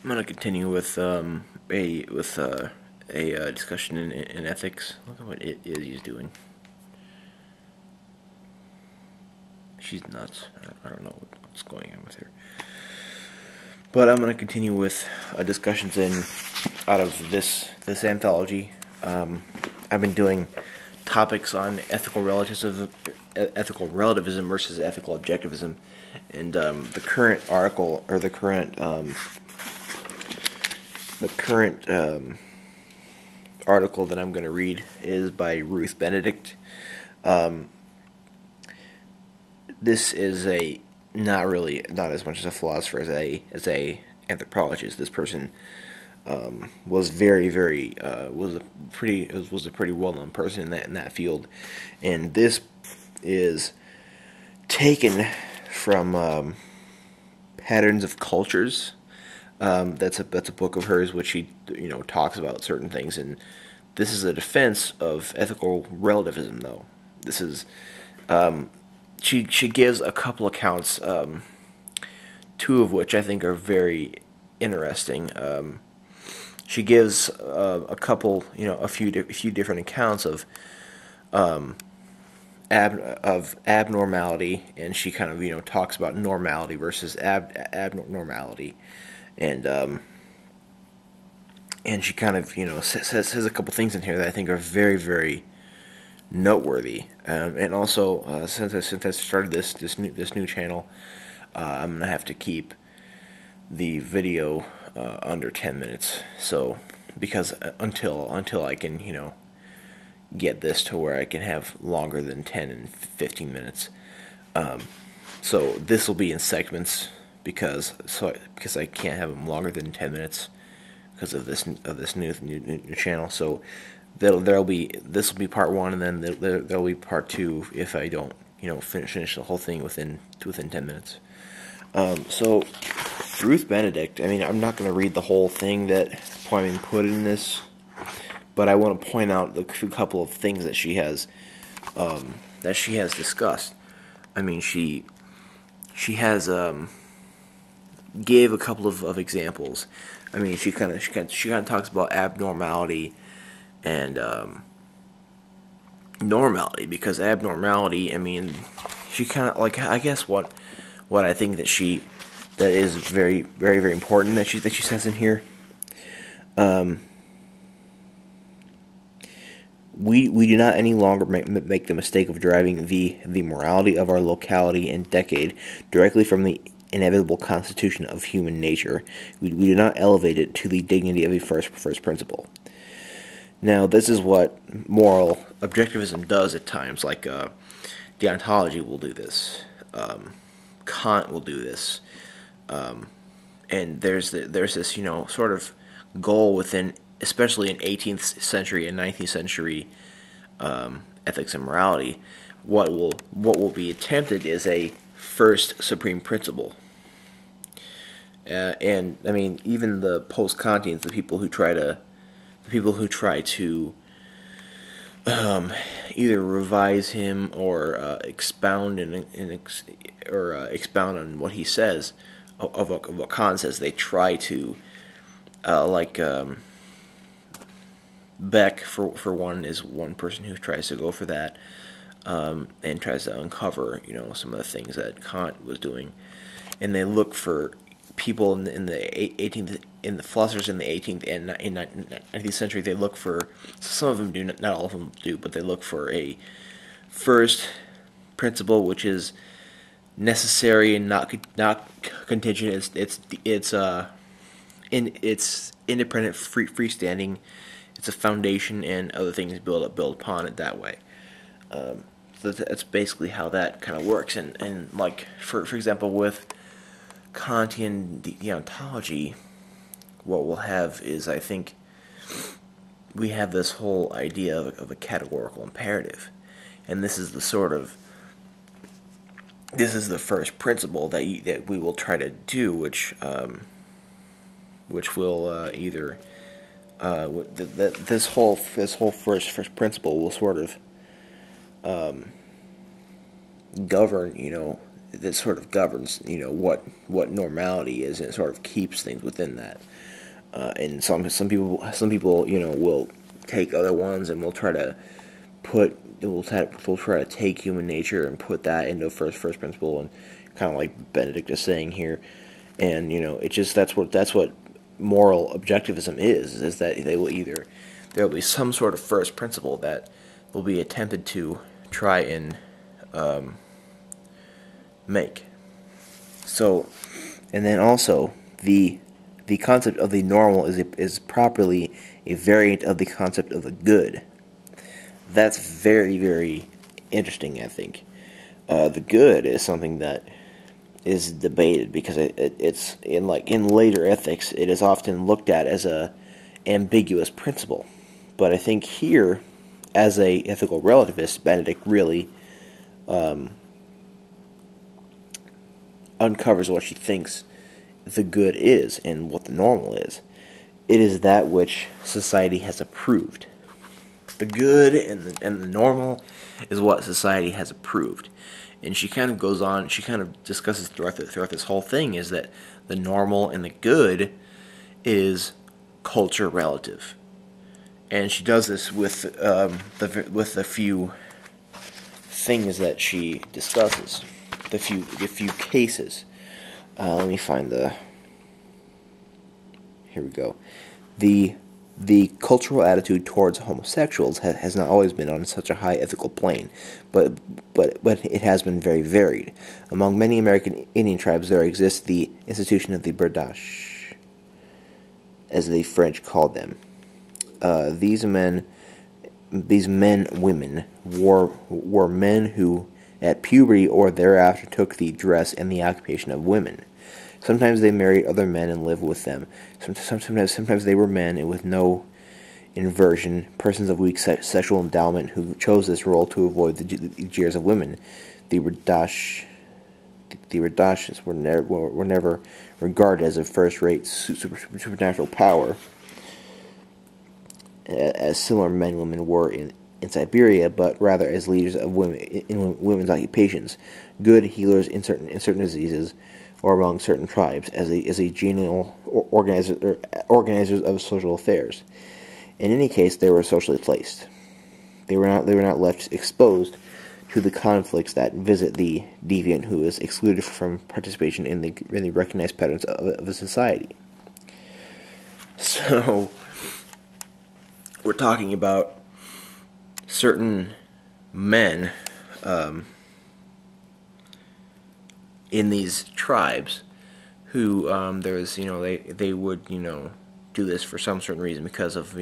I'm gonna continue with a discussion in ethics. Look at what Izzy's doing. She's nuts. I don't know what's going on with her. But I'm gonna continue with discussions out of this anthology. I've been doing topics on ethical relativism versus ethical objectivism, and the current article or the current article that I'm going to read is by Ruth Benedict. This is not as much as a philosopher as a anthropologist. This person was was a pretty well known person in that field, and this is taken from Patterns of Cultures. That's a book of hers which she talks about certain things, and this is a defense of ethical relativism. Though this is she gives a couple accounts, two of which I think are very interesting. She gives a couple, a few different accounts of abnormality, and she kind of talks about normality versus abnormality, and she kind of says a couple things in here that I think are very noteworthy. And also, since I started this new channel, I'm gonna have to keep the video under 10 minutes. So because until I can get this to where I can have longer than 10 and 15 minutes. So this will be in segments because I can't have them longer than 10 minutes because of this new channel. So this will be part one, and then there'll be part two if I don't finish the whole thing within 10 minutes. So Ruth Benedict, I mean, I'm not going to read the whole thing that Poeman put in this, but I want to point out a couple of things that she has discussed. I mean, she has gave a couple of examples. I mean, she kind of talks about abnormality and normality, because abnormality, I mean, she kind of, like, I guess what I think that is very important that she says in here. We do not any longer make the mistake of deriving the morality of our locality and decade directly from the inevitable constitution of human nature. We do not elevate it to the dignity of a first principle. Now, this is what moral objectivism does at times. Like deontology will do this. Kant will do this. And there's this sort of goal within, especially in 18th century and 19th century ethics and morality. What will be attempted is a first supreme principle. And I mean, even the post-Kantians, the people who try to either revise him or expound expound on what he says of what Kant says, they try to Beck, for one, is one person who tries to go for that, and tries to uncover, some of the things that Kant was doing, and they look for people in the philosophers in the 18th and 19th century. They look for, some of them do, not all of them do, but they look for a first principle which is necessary and not contingent. It's independent, freestanding. It's a foundation, and other things build upon it that way. So that's basically how that kind of works. And like for example, with Kantian deontology, what we'll have is, I think, we have this whole idea of a categorical imperative, and this is the first principle that we will try to do, which will either this whole first principle will sort of govern that sort of governs, what normality is, and it sort of keeps things within that. And some people, will take other ones and will try to we'll try to take human nature and put that into first principle, and kind of like Benedict is saying here. And it just that's what moral objectivism is that there will be some sort of first principle that will be attempted to try and make. So, and then also the concept of the normal is properly a variant of the concept of the good. That's very, very interesting, I think. The good is something that is debated because it's in later ethics, it is often looked at as a ambiguous principle. But I think here, as a ethical relativist, Benedict really uncovers what she thinks the good is and what the normal is. It is that which society has approved. The good and the normal is what society has approved. And she kind of goes on, she kind of discusses throughout this whole thing, is that the normal and the good is culture relative. And she does this with the few things that she discusses, the few cases. Let me find the. Here we go. The cultural attitude towards homosexuals has not always been on such a high ethical plane, but it has been very varied. Among many American Indian tribes, there exists the institution of the berdache, as the French called them. These men, women, were men who, at puberty or thereafter, took the dress and the occupation of women. Sometimes they married other men and lived with them. Sometimes they were men with no inversion, persons of weak sexual endowment who chose this role to avoid the jeers of women. The berdaches were never regarded as a first-rate supernatural power, as similar men and women were in Siberia, but rather as leaders of women in women's occupations, good healers in certain diseases, or among certain tribes, as a genial organizers of social affairs. In any case, they were socially placed. They were not left exposed to the conflicts that visit the deviant who is excluded from participation in the recognized patterns of a society. So, we're talking about certain men in these tribes who they would do this for some certain reason because of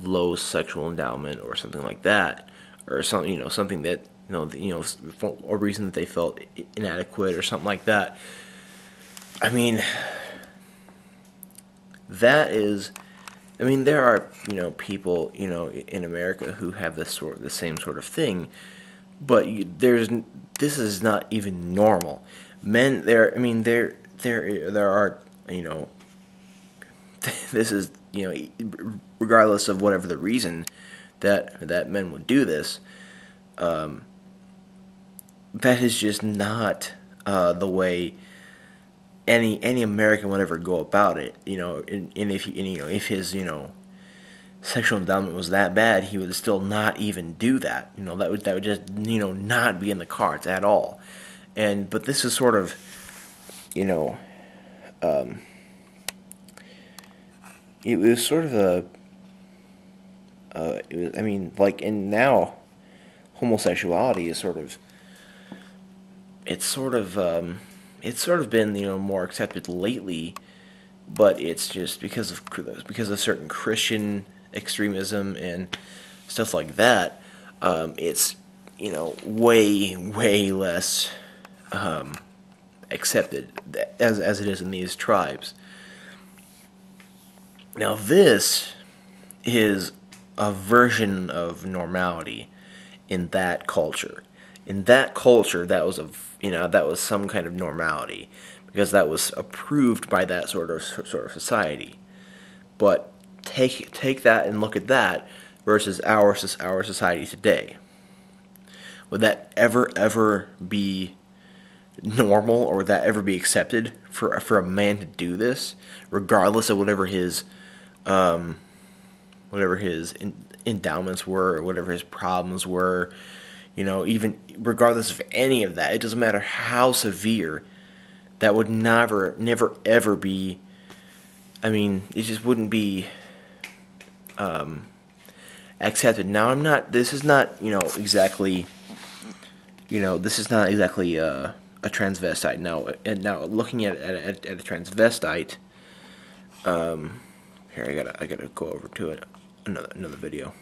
low sexual endowment or something like that, or something that for a reason that they felt inadequate or something like that. I mean, there are people in America who have the same sort of thing, but this is not even normal. Men there are this is regardless of whatever the reason that men would do this, that is just not the way any American would ever go about it. And if his sexual endowment was that bad, he would still not even do that. That would just not be in the cards at all. But this is sort of it was sort of and now homosexuality is it's sort of been more accepted lately, but it's just because of certain Christian extremism and stuff like that. It's way less accepted as it is in these tribes. Now this is a version of normality in that culture. In that culture, that was some kind of normality because that was approved by that sort of society. But take that and look at that versus our society today. Would that ever be normal or would that ever be accepted for a man to do this, regardless of whatever his endowments were or whatever his problems were, even regardless of any of that. It doesn't matter how severe. That would never ever be. I mean, it just wouldn't be accepted. Now, I'm not. This is not, exactly. This is not exactly a transvestite. Now looking at a transvestite. Here, I gotta go over to it. Another video.